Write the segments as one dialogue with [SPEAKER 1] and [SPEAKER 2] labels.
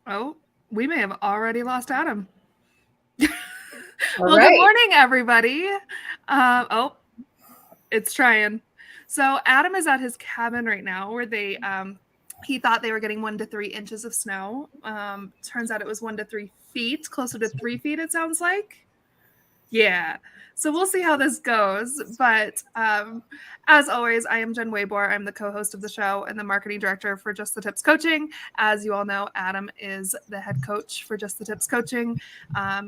[SPEAKER 1] Oh, we may have already lost Adam.
[SPEAKER 2] All
[SPEAKER 1] Well, good
[SPEAKER 2] right.
[SPEAKER 1] morning, everybody. Oh, it's trying. So Adam is at his cabin right now, where he thought they were getting 1 to 3 inches of snow. Turns out it was 1 to 3 feet, closer to 3 feet. It sounds like. Yeah. So we'll see how this goes. But as always, I am Jen Waybor. I'm the co-host of the show and the marketing director for Just the Tips Coaching. As you all know, Adam is the head coach for Just the Tips Coaching.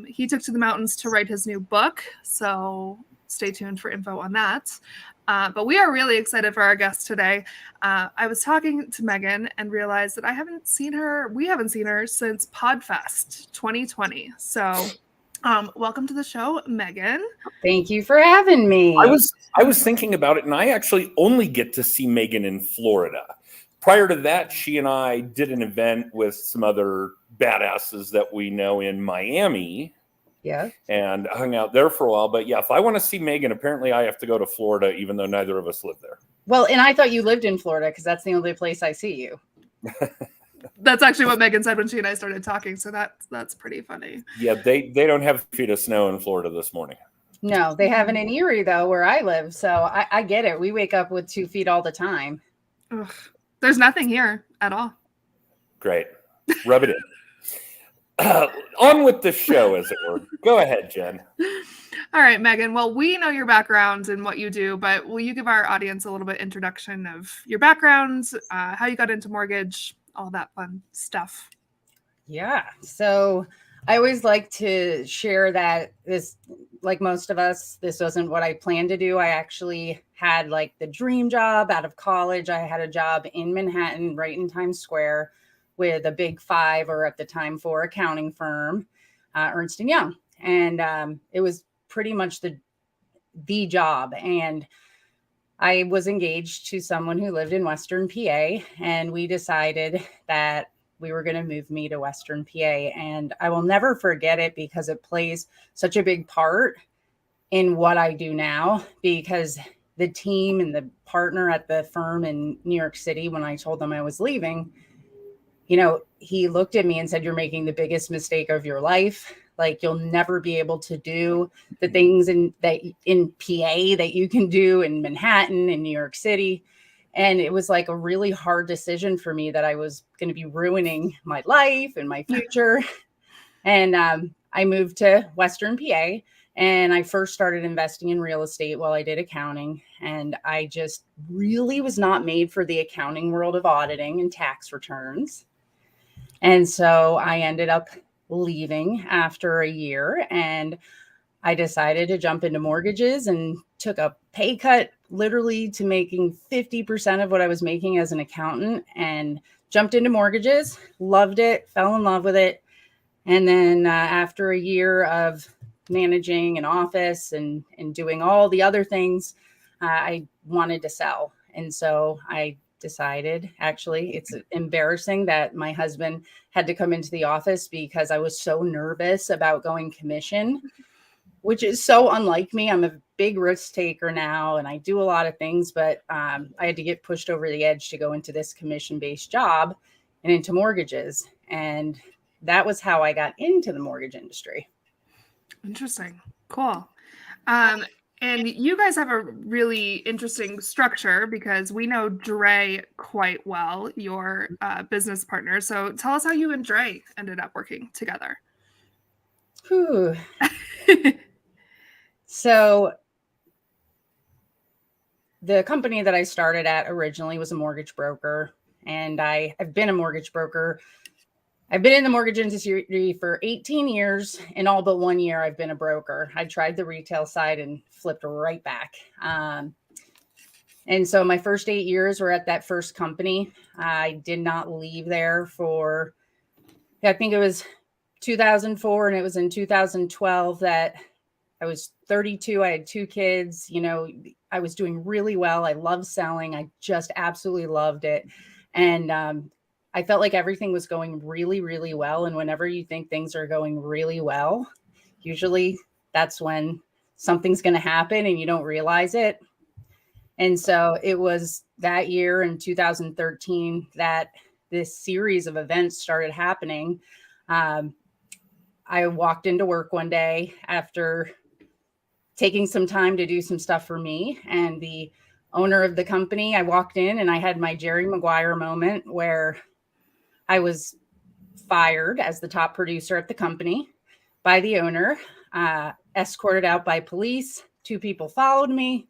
[SPEAKER 1] He took to the mountains to write his new book. So stay tuned for info on that. But we are really excited for our guest today. I was talking to Megan and realized that we haven't seen her since PodFest 2020. So welcome to the show, Megan.
[SPEAKER 2] Thank you for having me.
[SPEAKER 3] I was thinking about it, and I actually only get to see Megan in Florida. Prior to that, she and I did an event with some other badasses that we know in Miami.
[SPEAKER 2] Yeah.
[SPEAKER 3] And hung out there for a while. But yeah, if I want to see Megan, apparently I have to go to Florida, even though neither of us live there.
[SPEAKER 2] Well, and I thought you lived in Florida because that's the only place I see you.
[SPEAKER 1] That's actually what Megan said when she and I started talking. So that's pretty funny.
[SPEAKER 3] Yeah, they don't have feet of snow in Florida this morning.
[SPEAKER 2] No, they haven't in Erie, though, where I live. So I get it. We wake up with 2 feet all the time.
[SPEAKER 1] Ugh. There's nothing here at all.
[SPEAKER 3] Great. Rub it in. On with the show, as it were. Go ahead, Jen.
[SPEAKER 1] All right, Megan. Well, we know your background and what you do, but will you give our audience a little bit introduction of your background, how you got into mortgage, all that fun stuff?
[SPEAKER 2] Yeah. So I always like to share that this, like most of us, this wasn't what I planned to do. I actually had like the dream job out of college. I had a job in Manhattan, right in Times Square, with a big 5, or at the time 4, accounting firm, Ernst & Young. And it was pretty much the job. And I was engaged to someone who lived in Western PA, and we decided that we were going to move me to Western PA. And I will never forget it because it plays such a big part in what I do now, because the team and the partner at the firm in New York City, when I told them I was leaving, you know, he looked at me and said, "You're making the biggest mistake of your life. Like, you'll never be able to do the things in PA that you can do in Manhattan and New York City." And it was like a really hard decision for me that I was going to be ruining my life and my future. And I moved to Western PA, and I first started investing in real estate while I did accounting. And I just really was not made for the accounting world of auditing and tax returns. And so I ended up leaving after a year, and I decided to jump into mortgages and took a pay cut literally to making 50% of what I was making as an accountant, and jumped into mortgages, loved it, fell in love with it. And then after a year of managing an office and doing all the other things, I wanted to sell. And so I decided, actually, it's embarrassing that my husband had to come into the office because I was so nervous about going commission, which is so unlike me. I'm a big risk taker now, and I do a lot of things, but I had to get pushed over the edge to go into this commission-based job and into mortgages. And that was how I got into the mortgage industry.
[SPEAKER 1] Interesting. Cool. And you guys have a really interesting structure because we know Dre quite well, your business partner. So tell us how you and Dre ended up working together.
[SPEAKER 2] Whew. So the company that I started at originally was a mortgage broker, and I've been a mortgage broker. I've been in the mortgage industry for 18 years, and all but 1 year I've been a broker. I tried the retail side and flipped right back. And so my first 8 years were at that first company. I did not leave there for, I think it was 2004, and it was in 2012 that I was 32. I had 2 kids. You know, I was doing really well. I loved selling. I just absolutely loved it. And I felt like everything was going really, really well. And whenever you think things are going really well, usually that's when something's going to happen and you don't realize it. And so it was that year in 2013 that this series of events started happening. I walked into work one day after taking some time to do some stuff for me, and the owner of the company, I walked in and I had my Jerry Maguire moment where I was fired as the top producer at the company by the owner, escorted out by police. 2 people followed me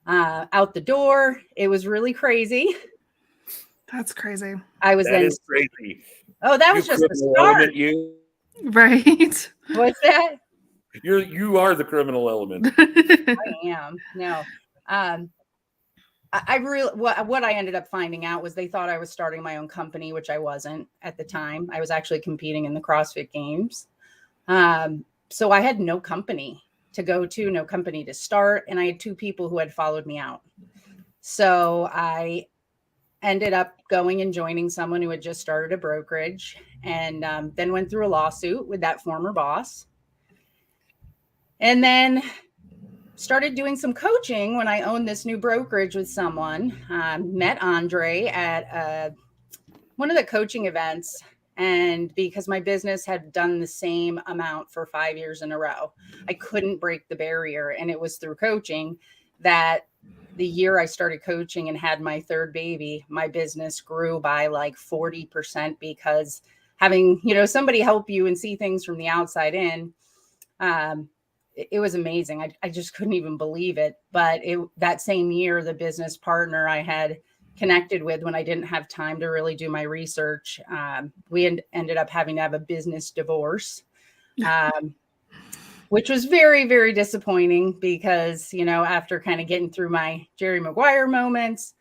[SPEAKER 2] out the door. It was really crazy.
[SPEAKER 1] That's crazy.
[SPEAKER 2] I was
[SPEAKER 3] That is crazy.
[SPEAKER 2] Oh, that
[SPEAKER 3] You
[SPEAKER 2] was just the
[SPEAKER 3] criminal
[SPEAKER 2] start.
[SPEAKER 3] element, you.
[SPEAKER 1] Right.
[SPEAKER 2] What's that?
[SPEAKER 3] You are the criminal element.
[SPEAKER 2] I am. No. I really, what I ended up finding out was they thought I was starting my own company, which I wasn't at the time. I was actually competing in the CrossFit Games. So I had no company to go to, no company to start. And I had 2 people who had followed me out. So I ended up going and joining someone who had just started a brokerage, and then went through a lawsuit with that former boss. And then started doing some coaching when I owned this new brokerage with someone. Met Andre at one of the coaching events. And because my business had done the same amount for 5 years in a row, I couldn't break the barrier. And it was through coaching that the year I started coaching and had my 3rd baby, my business grew by like 40%, because having, somebody help you and see things from the outside in, it was amazing. I just couldn't even believe it. But that same year, the business partner I had connected with, when I didn't have time to really do my research, we ended up having to have a business divorce, which was very, very disappointing, because, after kind of getting through my Jerry Maguire moments,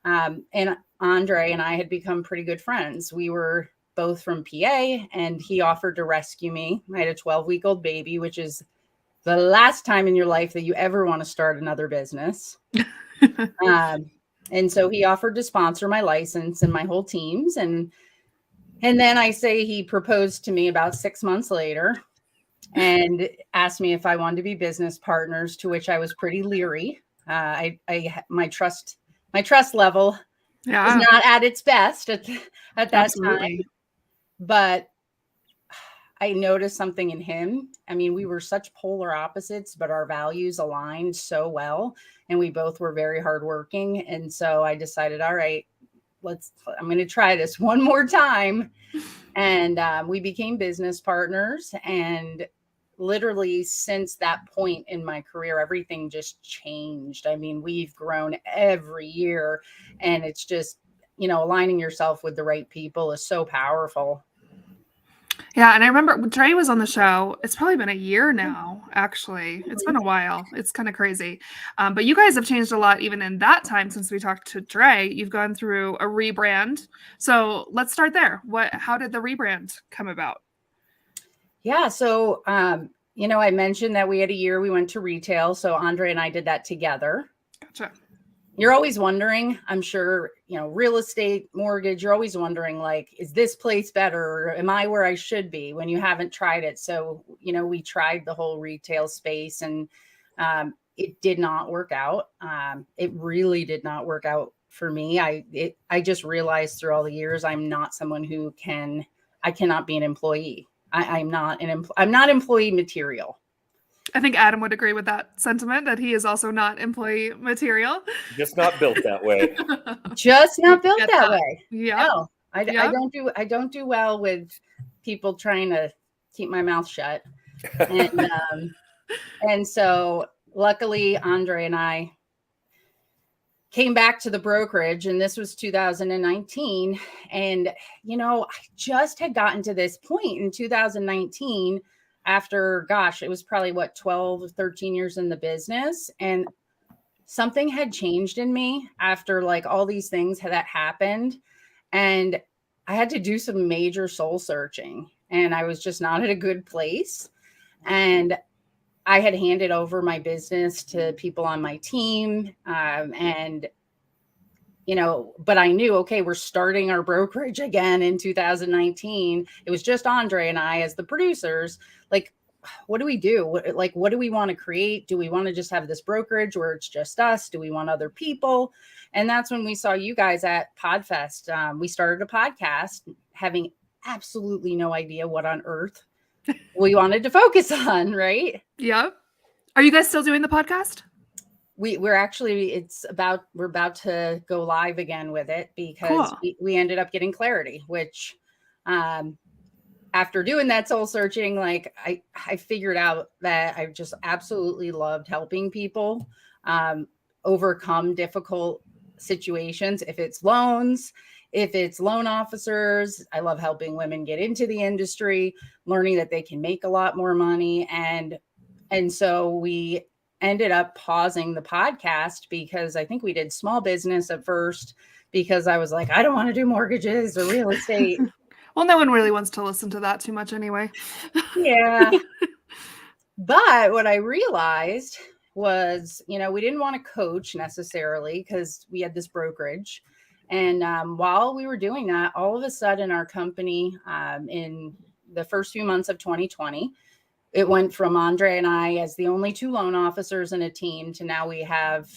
[SPEAKER 2] and Andre and I had become pretty good friends. We were both from PA, and he offered to rescue me. I had a 12-week-old baby, which is the last time in your life that you ever want to start another business. And so he offered to sponsor my license and my whole teams. And then I say he proposed to me about 6 months later and asked me if I wanted to be business partners, to which I was pretty leery. My trust level was not at its best at that time. But I noticed something in him. I mean, we were such polar opposites, but our values aligned so well. And we both were very hardworking. And so I decided, all right, I'm going to try this one more time. And we became business partners. And literally since that point in my career, everything just changed. I mean, we've grown every year. And it's just, aligning yourself with the right people is so powerful.
[SPEAKER 1] Yeah, and I remember Dre was on the show. It's probably been a year now, actually. It's been a while. It's kind of crazy. But you guys have changed a lot even in that time since we talked to Dre. You've gone through a rebrand. So let's start there. How did the rebrand come about?
[SPEAKER 2] Yeah, so, I mentioned that we had a year we went to retail. So Andre and I did that together.
[SPEAKER 1] Gotcha.
[SPEAKER 2] You're always wondering, I'm sure, real estate, mortgage, you're always wondering, like, is this place better? Or am I where I should be when you haven't tried it? So, we tried the whole retail space, and it did not work out. It really did not work out for me. I just realized through all the years, I'm not someone I cannot be an employee. I'm not employee material.
[SPEAKER 1] I think Adam would agree with that sentiment, that he is also not employee material.
[SPEAKER 3] Just not built that way.
[SPEAKER 2] Just not built that way.
[SPEAKER 1] Yeah.
[SPEAKER 2] No, I don't do well with people trying to keep my mouth shut. And so luckily Andre and I came back to the brokerage, and this was 2019. And, I just had gotten to this point in 2019 after, it was probably 12 or 13 years in the business. And something had changed in me after like all these things that happened. And I had to do some major soul searching, and I was just not at a good place. And I had handed over my business to people on my team. But I knew, okay, we're starting our brokerage again in 2019. It was just Andre and I as the producers. Like, what do we do? What do we want to create? Do we want to just have this brokerage where it's just us? Do we want other people? And that's when we saw you guys at Podfest. We started a podcast having absolutely no idea what on earth we wanted to focus on, right?
[SPEAKER 1] Yeah. Are you guys still doing the podcast?
[SPEAKER 2] We're actually, we're about to go live again with it because
[SPEAKER 1] Cool.
[SPEAKER 2] we ended up getting clarity, which after doing that soul searching, like I figured out that I just absolutely loved helping people overcome difficult situations. If it's loans, if it's loan officers, I love helping women get into the industry, learning that they can make a lot more money. And so we ended up pausing the podcast because I think we did small business at first because I was like, I don't want to do mortgages or real estate.
[SPEAKER 1] Well, no one really wants to listen to that too much anyway.
[SPEAKER 2] Yeah. But what I realized was, we didn't want to coach necessarily because we had this brokerage. And while we were doing that, all of a sudden our company in the first few months of 2020, it went from Andre and I as the only 2 loan officers in a team to now we have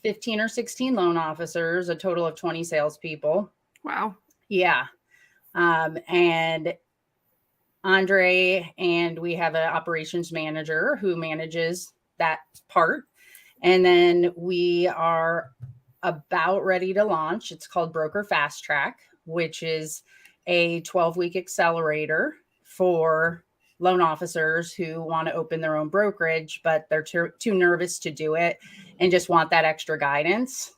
[SPEAKER 2] 15 or 16 loan officers, a total of 20 salespeople.
[SPEAKER 1] Wow.
[SPEAKER 2] Yeah. And Andre and we have an operations manager who manages that part. And then we are about ready to launch. It's called Broker Fast Track, which is a 12-week accelerator for loan officers who want to open their own brokerage, but they're too nervous to do it and just want that extra guidance.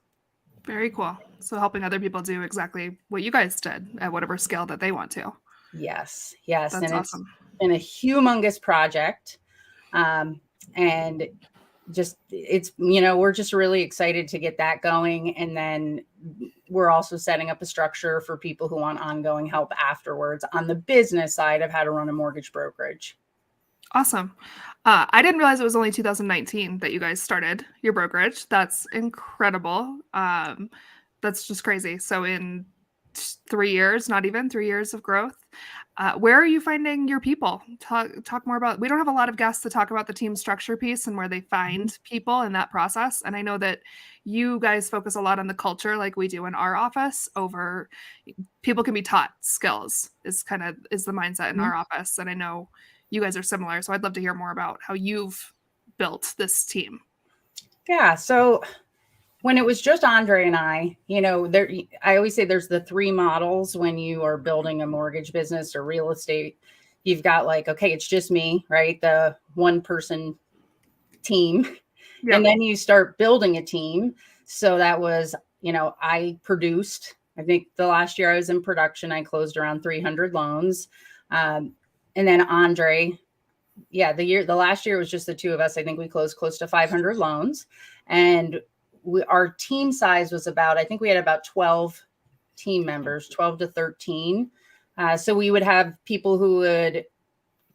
[SPEAKER 1] Very cool. So helping other people do exactly what you guys did at whatever scale that they want to.
[SPEAKER 2] Yes.
[SPEAKER 1] That's
[SPEAKER 2] and
[SPEAKER 1] awesome.
[SPEAKER 2] It's been a humongous project. And just, it's, we're just really excited to get that going. And then we're also setting up a structure for people who want ongoing help afterwards on the business side of how to run a mortgage brokerage.
[SPEAKER 1] Awesome. I didn't realize it was only 2019 that you guys started your brokerage. That's incredible. That's just crazy. So in 3 years, not even 3 years of growth, where are you finding your people? Talk more about, we don't have a lot of guests to talk about the team structure piece and where they find people in that process. And I know that you guys focus a lot on the culture like we do in our office over people can be taught skills is the mindset in our office. And I know you guys are similar. So I'd love to hear more about how you've built this team.
[SPEAKER 2] Yeah. So when it was just Andre and I always say there's the 3 models when you are building a mortgage business or real estate. You've got okay, it's just me, right? The 1-person team. Yep. And then you start building a team. So that was, I produced, I think the last year I was in production, I closed around 300 loans. And then Andre, the last year was just the 2 of us. I think we closed close to 500 loans. And our team size was I think we had about 12 team members, 12 to 13. So we would have people who would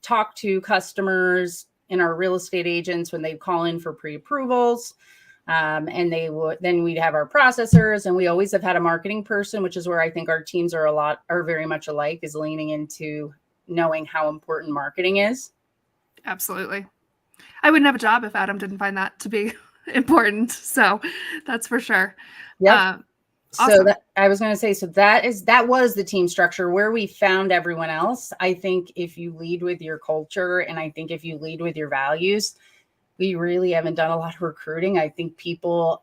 [SPEAKER 2] talk to customers and our real estate agents when they call in for pre-approvals. And then we'd have our processors, and we always have had a marketing person, which is where I think our teams are very much alike, is leaning into knowing how important marketing is.
[SPEAKER 1] Absolutely. I wouldn't have a job if Adam didn't find that to be important. So that's for sure.
[SPEAKER 2] Yeah.
[SPEAKER 1] Awesome.
[SPEAKER 2] So I was going to say, that was the team structure where we found everyone else. I think if you lead with your culture, and I think if you lead with your values, we really haven't done a lot of recruiting. I think people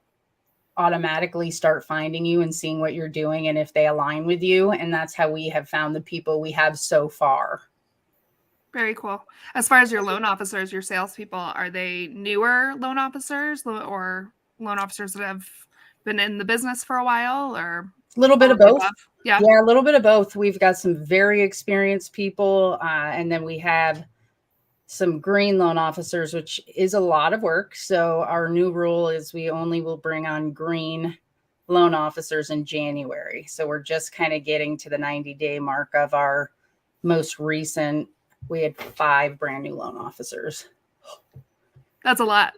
[SPEAKER 2] automatically start finding you and seeing what you're doing and if they align with you. And that's how we have found the people we have so far.
[SPEAKER 1] Very cool. As far as your loan officers, your salespeople, are they newer loan officers or loan officers that have been in the business for a while, or
[SPEAKER 2] a little bit of both?
[SPEAKER 1] Yeah,
[SPEAKER 2] a little bit of both. We've got some very experienced people, and then we have some green loan officers, which is a lot of work. So our new rule is we only will bring on green loan officers in January. So we're just kind of getting to the 90-day mark of our most recent. We had 5 brand new loan officers.
[SPEAKER 1] That's a lot.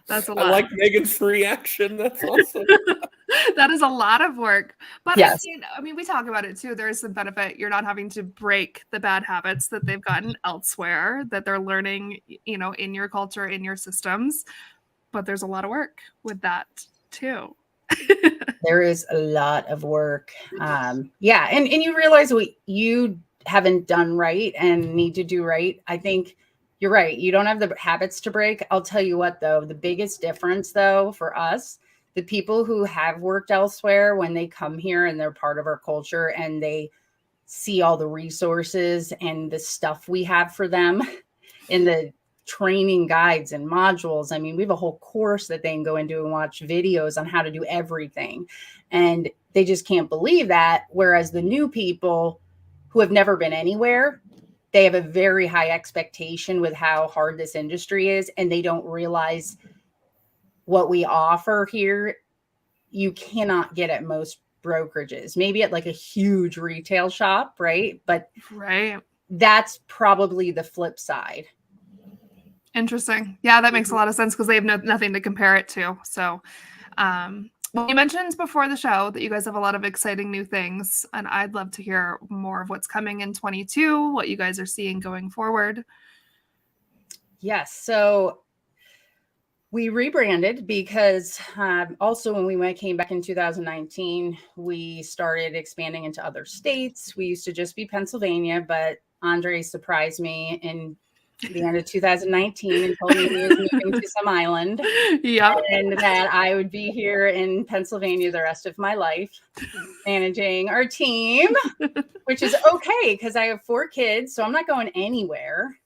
[SPEAKER 1] That's a lot.
[SPEAKER 3] I like Megan's reaction. That's awesome.
[SPEAKER 1] That is a lot of work. But
[SPEAKER 2] Yes.
[SPEAKER 1] I mean, we talk about it too. There's some benefit. You're not having to break the bad habits that they've gotten elsewhere, that they're learning, in your culture, in your systems. But there's a lot of work with that too.
[SPEAKER 2] There is a lot of work. Yeah. And you realize what you haven't done right and need to do right. I think you're right. You don't have the habits to break. I'll tell you what, though, the biggest difference, though, for us, the people who have worked elsewhere, when they come here and they're part of our culture and they see all the resources and the stuff we have for them in the training guides and modules. I mean, we have a whole course that they can go into and watch videos on how to do everything. And they just can't believe that. Whereas the new people who have never been anywhere, they have a very high expectation with how hard this industry is. And they don't realize what we offer here. You cannot get at most brokerages, maybe at like a huge retail shop, right? But
[SPEAKER 1] right.
[SPEAKER 2] That's probably the flip side.
[SPEAKER 1] Interesting. Yeah, that makes a lot of sense because they have nothing to compare it to. So, well, you mentioned before the show that you guys have a lot of exciting new things, and I'd love to hear more of what's coming in 22, what you guys are seeing going forward.
[SPEAKER 2] Yes. So we rebranded because also when we came back in 2019, we started expanding into other states. We used to just be Pennsylvania, but Andre surprised me in the end of 2019 and told me he was moving to some island.
[SPEAKER 1] Yeah.
[SPEAKER 2] And that I would be here in Pennsylvania the rest of my life managing our team, which is okay because I have 4 kids, so I'm not going anywhere.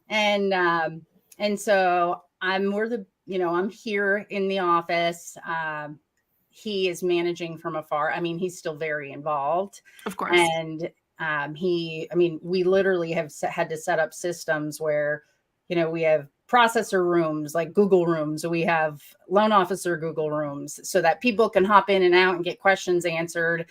[SPEAKER 2] And so I'm more I'm here in the office. He is managing from afar. I mean, he's still very involved.
[SPEAKER 1] Of course.
[SPEAKER 2] And we literally have had to set up systems where, we have processor rooms, like Google rooms. We have loan officer Google rooms so that people can hop in and out and get questions answered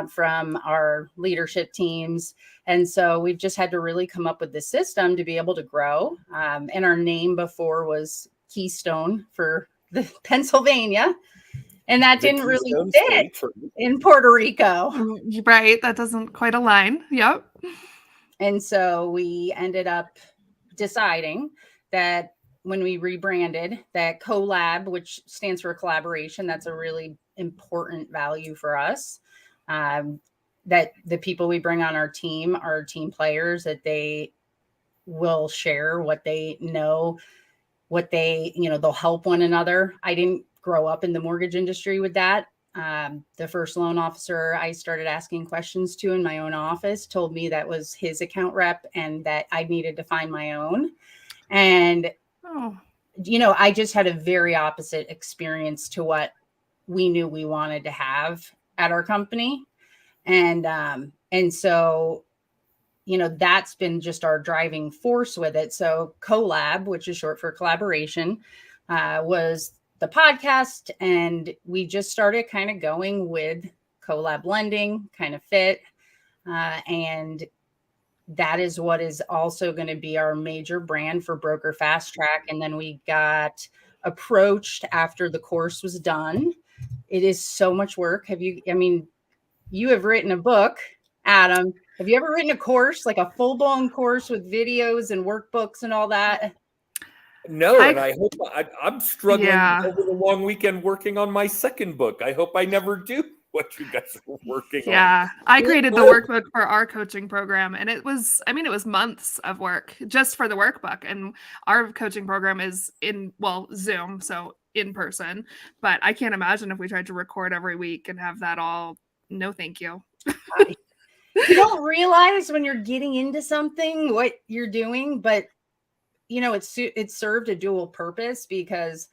[SPEAKER 2] from our leadership teams. And so we've just had to really come up with this system to be able to grow. And our name before was Keystone for the Pennsylvania. And that didn't really fit in Puerto Rico.
[SPEAKER 1] Right. That doesn't quite align. Yep.
[SPEAKER 2] And so we ended up deciding that when we rebranded, that collab, which stands for collaboration, that's a really important value for us. That the people we bring on our team are team players, that they will share what they know, what they, they'll help one another. I didn't grow up in the mortgage industry with that. The first loan officer I started asking questions to in my own office told me that was his account rep and that I needed to find my own. And, I just had a very opposite experience to what we knew we wanted to have at our company. And so, that's been just our driving force with it. So collab, which is short for collaboration, was the podcast. And we just started kind of going with collab lending, kind of fit. And that is what is also going to be our major brand for Broker Fast Track. And then we got approached after the course was done. It is so much work. You have written a book, Adam. Have you ever written a course, like a full-blown course with videos and workbooks and all that?
[SPEAKER 3] No, and I hope I'm struggling over the long weekend working on my second book. I hope I never do what you guys are working on.
[SPEAKER 1] Yeah, I created the workbook for our coaching program, and it was months of work just for the workbook. And our coaching program is Zoom, so in person. But I can't imagine if we tried to record every week and have that all. No, thank you.
[SPEAKER 2] You don't realize when you're getting into something what you're doing, but it served a dual purpose because,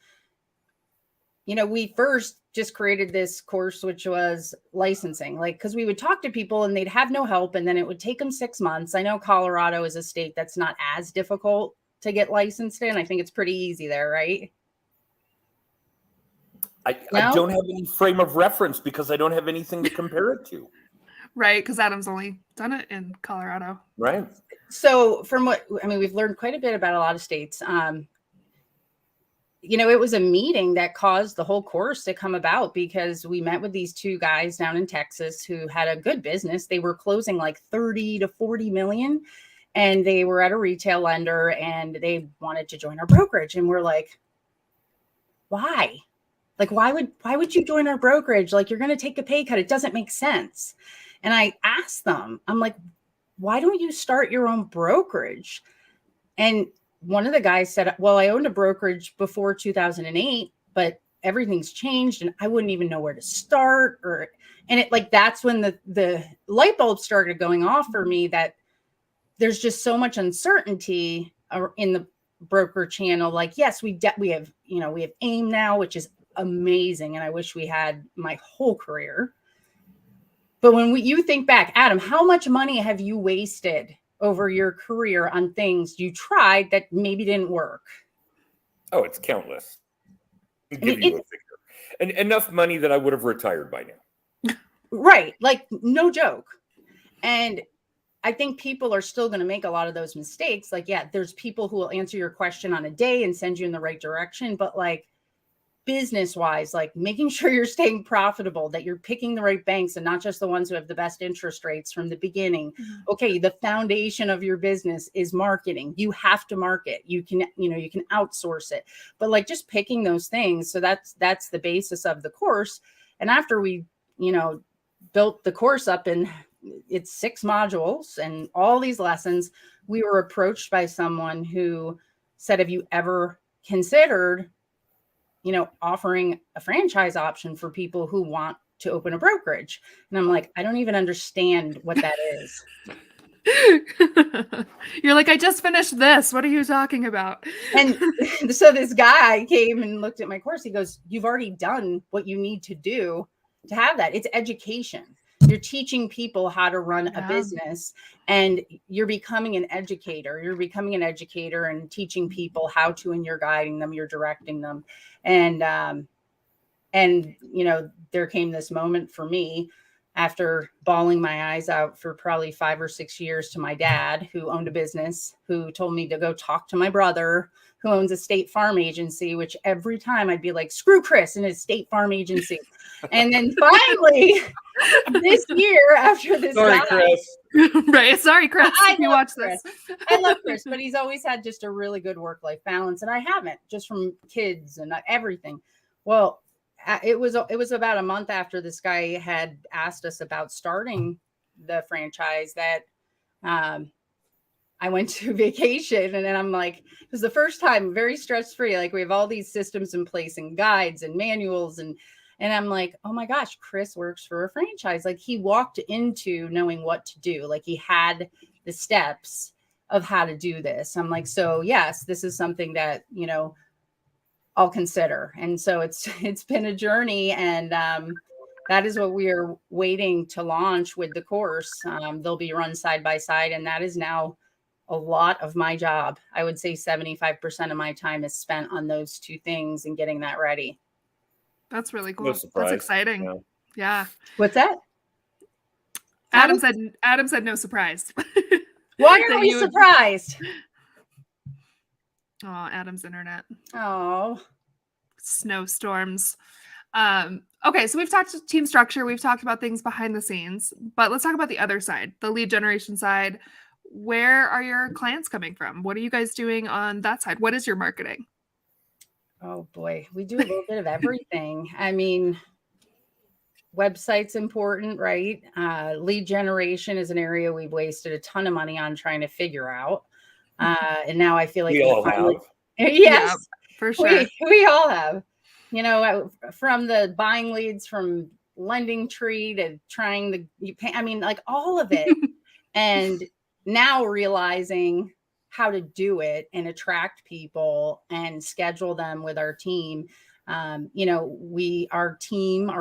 [SPEAKER 2] we first just created this course, which was licensing, because we would talk to people and they'd have no help. And then it would take them 6 months. I know Colorado is a state that's not as difficult to get licensed in. I think it's pretty easy there, right?
[SPEAKER 3] I don't have any frame of reference because I don't have anything to compare it to.
[SPEAKER 1] Right, because Adam's only done it in Colorado.
[SPEAKER 3] Right.
[SPEAKER 2] So we've learned quite a bit about a lot of states. it was a meeting that caused the whole course to come about, because we met with these two guys down in Texas who had a good business. They were closing like 30 to 40 million, and they were at a retail lender, and they wanted to join our brokerage. And we're like, why? Like, why would you join our brokerage? Like, you're going to take a pay cut. It doesn't make sense. And I asked them, I'm like, why don't you start your own brokerage? And one of the guys said, well, I owned a brokerage before 2008, but everything's changed and I wouldn't even know where to start. And it, like, that's when the light bulb started going off for me, that there's just so much uncertainty in the broker channel. Like, yes, we have AIM now, which is amazing. And I wish we had my whole career. But when you think back, Adam, how much money have you wasted over your career on things you tried that maybe didn't work?
[SPEAKER 3] Oh, it's countless. I'll give you a figure. And enough money that I would have retired by now.
[SPEAKER 2] Right. Like, no joke. And I think people are still going to make a lot of those mistakes. Like, yeah, there's people who will answer your question on a day and send you in the right direction. But like, business wise, like making sure you're staying profitable, that you're picking the right banks and not just the ones who have the best interest rates from the beginning. Okay, the foundation of your business is marketing. You have to market. You can outsource it, but like just picking those things. So that's the basis of the course. And after we built the course up, and it's 6 modules and all these lessons, we were approached by someone who said, have you ever considered offering a franchise option for people who want to open a brokerage? And I'm like, I don't even understand what that is.
[SPEAKER 1] You're like, I just finished this. What are you talking about?
[SPEAKER 2] And so this guy came and looked at my course. He goes, you've already done what you need to do to have that. It's education. You're teaching people how to run a business, and you're becoming an educator. You're becoming an educator and teaching people how to, and you're guiding them, you're directing them. And there came this moment for me after bawling my eyes out for probably 5 or 6 years to my dad, who owned a business, who told me to go talk to my brother, who owns a State Farm agency, which every time I'd be like, screw Chris and his State Farm agency. And then finally this year, after this
[SPEAKER 3] Chris.
[SPEAKER 1] Right. Sorry, Chris. If you watch
[SPEAKER 2] Chris.
[SPEAKER 1] this.
[SPEAKER 2] I love Chris, but he's always had just a really good work-life balance. And I haven't, just from kids and everything. Well, it was about a month after this guy had asked us about starting the franchise that I went to vacation, and then I'm like, it was the first time, very stress-free. Like, we have all these systems in place and guides and manuals, and I'm like, oh my gosh, Chris works for a franchise. Like, he walked into knowing what to do. Like, he had the steps of how to do this. I'm like, so yes, this is something that, I'll consider. And so it's been a journey, and that is what we are waiting to launch with the course. They'll be run side by side, and that is now a lot of my job. I would say 75% of my time is spent on those two things and getting that ready.
[SPEAKER 1] That's really cool.
[SPEAKER 3] No surprise.
[SPEAKER 1] That's exciting. Yeah.
[SPEAKER 2] What's that?
[SPEAKER 1] Adam said no surprise.
[SPEAKER 2] Why are we surprised?
[SPEAKER 1] Oh, Adam's internet.
[SPEAKER 2] Oh,
[SPEAKER 1] snowstorms. Okay, so we've talked team structure, we've talked about things behind the scenes, but let's talk about the other side, the lead generation side. Where are your clients coming from? What are you guys doing on that side? What is your marketing?
[SPEAKER 2] Oh boy, we do a little bit of everything. I mean, website's important, right? Lead generation is an area we've wasted a ton of money on trying to figure out. And now I feel like
[SPEAKER 3] we all have.
[SPEAKER 2] Yes,
[SPEAKER 1] yeah, for sure.
[SPEAKER 2] We all have. From the buying leads from Lending Tree to trying like all of it. And now realizing how to do it and attract people and schedule them with our team. Our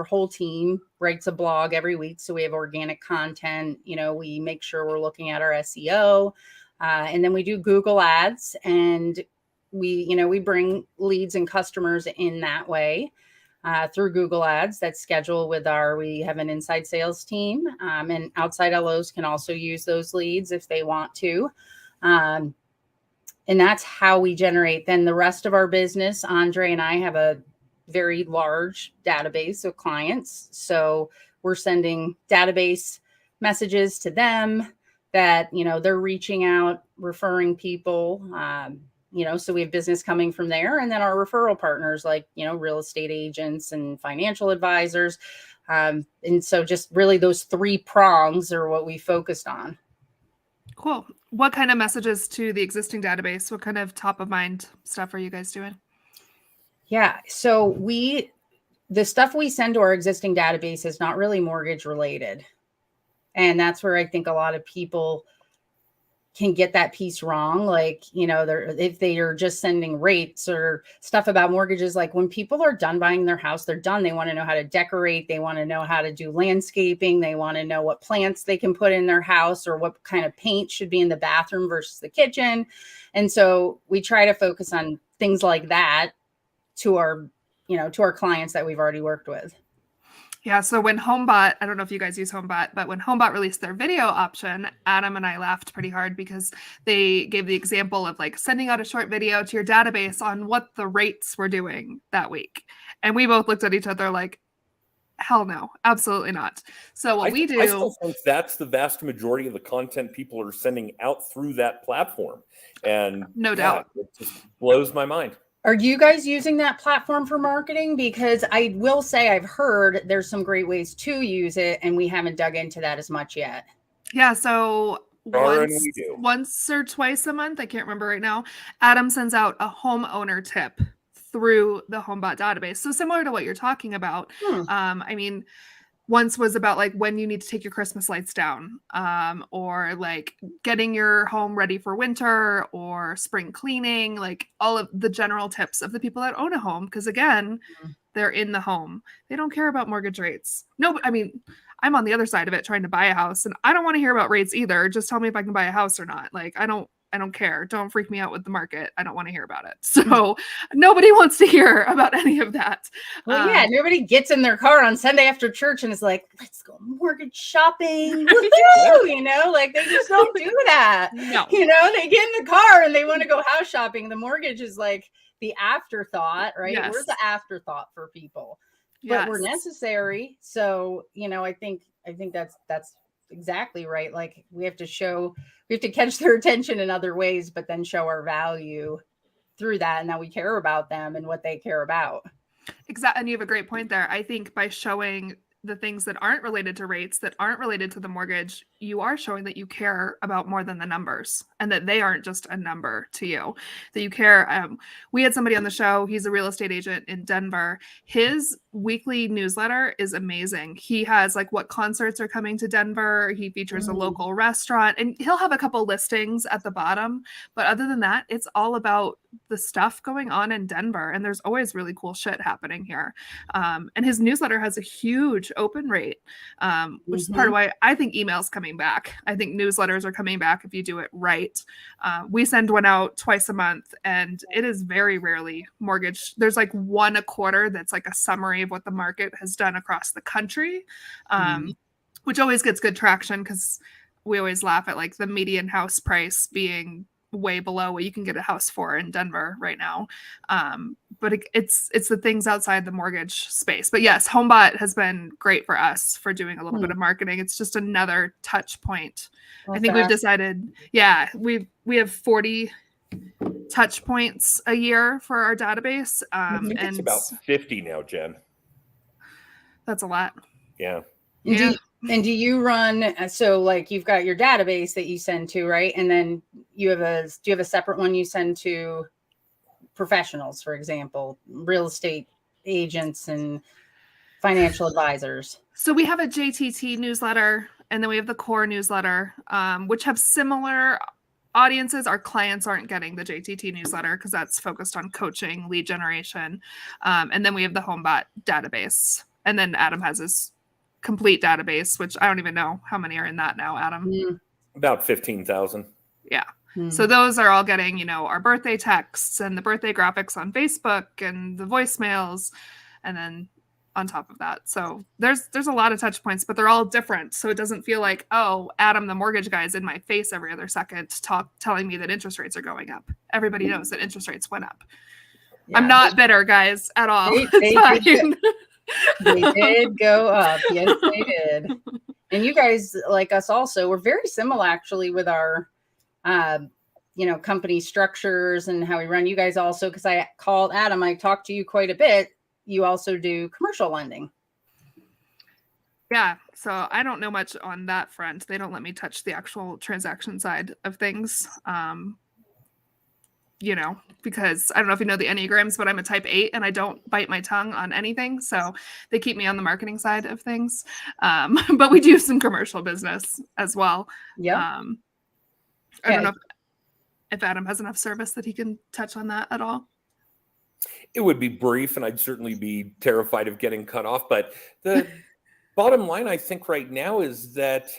[SPEAKER 2] whole team writes a blog every week. So we have organic content. We make sure we're looking at our SEO. And then we do Google ads, and we bring leads and customers in that way through Google ads that's scheduled with we have an inside sales team, and outside LOs can also use those leads if they want to. And that's how we generate. Then the rest of our business, Andre and I have a very large database of clients. So we're sending database messages to them that, they're reaching out, referring people, so we have business coming from there. And then our referral partners, like, real estate agents and financial advisors. And so just really those 3 prongs are what we focused on.
[SPEAKER 1] Cool. What kind of messages to the existing database? What kind of top of mind stuff are you guys doing?
[SPEAKER 2] Yeah. So the stuff we send to our existing database is not really mortgage related. And that's where I think a lot of people can get that piece wrong. Like, if they are just sending rates or stuff about mortgages, like when people are done buying their house, they're done. They want to know how to decorate. They want to know how to do landscaping. They want to know what plants they can put in their house or what kind of paint should be in the bathroom versus the kitchen. And so we try to focus on things like that to our clients that we've already worked with.
[SPEAKER 1] Yeah, so when HomeBot, I don't know if you guys use HomeBot, but when HomeBot released their video option, Adam and I laughed pretty hard because they gave the example of like sending out a short video to your database on what the rates were doing that week. And we both looked at each other like, hell no, absolutely not. So what we do...
[SPEAKER 3] I still think that's the vast majority of the content people are sending out through that platform. And
[SPEAKER 1] no doubt.
[SPEAKER 3] It just blows my mind.
[SPEAKER 2] Are you guys using that platform for marketing? Because I will say I've heard there's some great ways to use it, and we haven't dug into that as much yet.
[SPEAKER 1] Yeah, so once or twice a month, I can't remember right now, Adam sends out a homeowner tip through the HomeBot database. So similar to what you're talking about. I mean, once was about like when you need to take your Christmas lights down, or like getting your home ready for winter or spring cleaning, like all of the general tips of the people that own a home. Because again, they're in the home. They don't care about mortgage rates. No, I mean, I'm on the other side of it trying to buy a house and I don't want to hear about rates either. Just tell me if I can buy a house or not. Like, I don't care. Don't freak me out with the market. I don't want to hear about it. So nobody wants to hear about any of that.
[SPEAKER 2] Well, yeah, nobody gets in their car on Sunday after church and is like, let's go mortgage shopping. Woohoo! Like they just don't do that.
[SPEAKER 1] No.
[SPEAKER 2] They get in the car and they want to go house shopping. The mortgage is like the afterthought, right?
[SPEAKER 1] Yes.
[SPEAKER 2] We're the afterthought for people, but
[SPEAKER 1] Yes.
[SPEAKER 2] we're necessary. So, I think that's exactly right. Like we have to catch their attention in other ways, but then show our value through that and that we care about them and what they care about.
[SPEAKER 1] Exactly. And you have a great point there. I think by showing the things that aren't related to rates, that aren't related to the mortgage, you are showing that you care about more than the numbers and that they aren't just a number to you, that you care. We had somebody on the show. He's a real estate agent in Denver. His weekly newsletter is amazing. He has like what concerts are coming to Denver. He features a local restaurant and he'll have a couple listings at the bottom. But other than that, it's all about the stuff going on in Denver. And there's always really cool shit happening here. And his newsletter has a huge open rate, which is part of why I think email's coming back. I think newsletters are coming back if you do it right. We send one out twice a month and it is very rarely mortgage. There's like one a quarter that's like a summary of what the market has done across the country, which always gets good traction because we always laugh at like the median house price being way below what you can get a house for in Denver right now. But it's the things outside the mortgage space. But yes, HomeBot has been great for us for doing a little bit of marketing. It's just another touch point. I think we've decided, we have 40 touch points a year for our database.
[SPEAKER 3] I think it's about 50 now, Jen.
[SPEAKER 1] That's a lot.
[SPEAKER 3] Yeah.
[SPEAKER 2] And do you run, so like you've got your database that you send to, right? And then do you have a separate one you send to professionals, for example, real estate agents and financial advisors?
[SPEAKER 1] So we have a JTT newsletter and then we have the core newsletter, which have similar audiences. Our clients aren't getting the JTT newsletter because that's focused on coaching, lead generation. And then we have the HomeBot database. And then Adam has his complete database, which I don't even know how many are in that now, Adam.
[SPEAKER 3] About 15,000.
[SPEAKER 1] Yeah. So those are all getting, our birthday texts and the birthday graphics on Facebook and the voicemails. And then on top of that. So there's a lot of touch points, but they're all different. So it doesn't feel like, oh, Adam, the mortgage guy, is in my face every other second telling me that interest rates are going up. Everybody knows that interest rates went up.
[SPEAKER 2] Yeah,
[SPEAKER 1] I'm not bitter, guys, at all.
[SPEAKER 2] They did go up. Yes, they did. And you guys, like us also, we're very similar actually with our company structures and how we run. You guys also, because I called Adam, I talked to you quite a bit. You also do commercial lending.
[SPEAKER 1] Yeah. So I don't know much on that front. They don't let me touch the actual transaction side of things. Because I don't know if you know the Enneagrams, but I'm a type 8 and I don't bite my tongue on anything. So they keep me on the marketing side of things. But we do some commercial business as well.
[SPEAKER 2] Yeah.
[SPEAKER 1] I don't know if Adam has enough service that he can touch on that at all.
[SPEAKER 3] It would be brief, and I'd certainly be terrified of getting cut off. But the bottom line, I think, right now is that,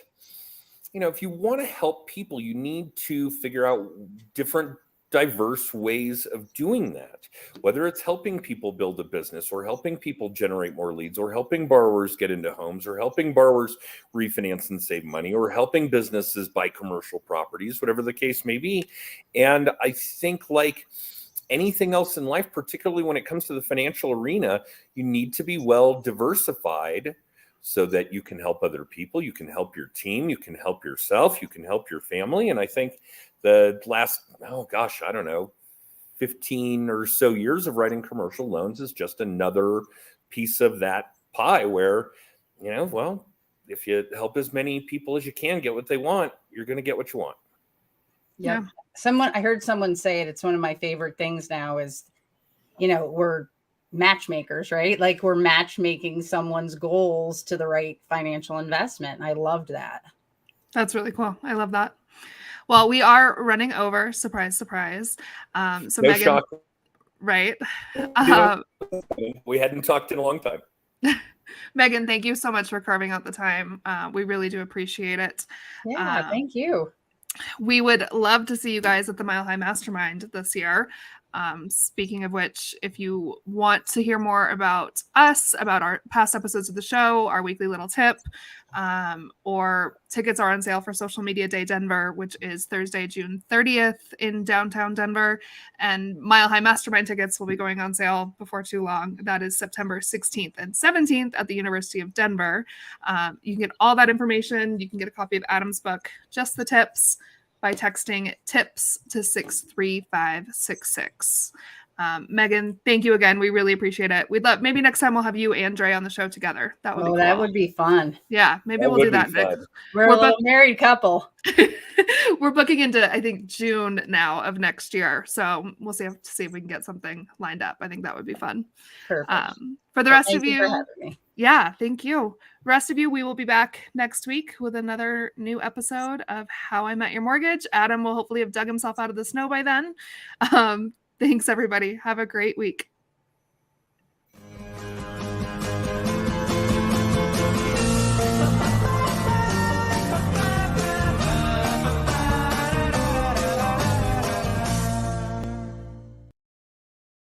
[SPEAKER 3] if you want to help people, you need to figure out different diverse ways of doing that, whether it's helping people build a business or helping people generate more leads or helping borrowers get into homes or helping borrowers refinance and save money or helping businesses buy commercial properties, whatever the case may be. And I think, like anything else in life, particularly when it comes to the financial arena, you need to be well diversified so that you can help other people, you can help your team, you can help yourself, you can help your family. And I think the last, 15 or so years of writing commercial loans is just another piece of that pie where, if you help as many people as you can get what they want, you're going to get what you want.
[SPEAKER 2] Yep. Yeah. I heard someone say it. It's one of my favorite things now is, we're matchmakers, right? Like we're matchmaking someone's goals to the right financial investment. And I loved that.
[SPEAKER 1] That's really cool. I love that. Well, we are running over. Surprise, surprise. So
[SPEAKER 3] no
[SPEAKER 1] Megan,
[SPEAKER 3] shock.
[SPEAKER 1] Right?
[SPEAKER 3] We hadn't talked in a long time.
[SPEAKER 1] Megan, thank you so much for carving out the time. We really do appreciate it.
[SPEAKER 2] Yeah, thank you.
[SPEAKER 1] We would love to see you guys at the Mile High Mastermind this year. Speaking of which, if you want to hear more about us, about our past episodes of the show, our weekly little tip, or tickets are on sale for Social Media Day Denver, which is Thursday, June 30th in downtown Denver. And Mile High Mastermind tickets will be going on sale before too long. That is September 16th and 17th at the University of Denver. You can get all that information. You can get a copy of Adam's book, Just the Tips, by texting TIPS to 63566. Megan, thank you again. We really appreciate it. We'd love, maybe next time we'll have you and Dre on the show together. That would be cool.
[SPEAKER 2] That would be fun.
[SPEAKER 1] Yeah, maybe we'll do that next.
[SPEAKER 2] We're a little married couple.
[SPEAKER 1] We're booking into, I think, June now of next year. So we'll see if we can get something lined up. I think that would be fun.
[SPEAKER 2] Perfect.
[SPEAKER 1] For the rest of you,
[SPEAKER 2] for having me.
[SPEAKER 1] Yeah, thank you. The rest of you, we will be back next week with another new episode of How I Met Your Mortgage. Adam will hopefully have dug himself out of the snow by then. Thanks, everybody. Have a great week.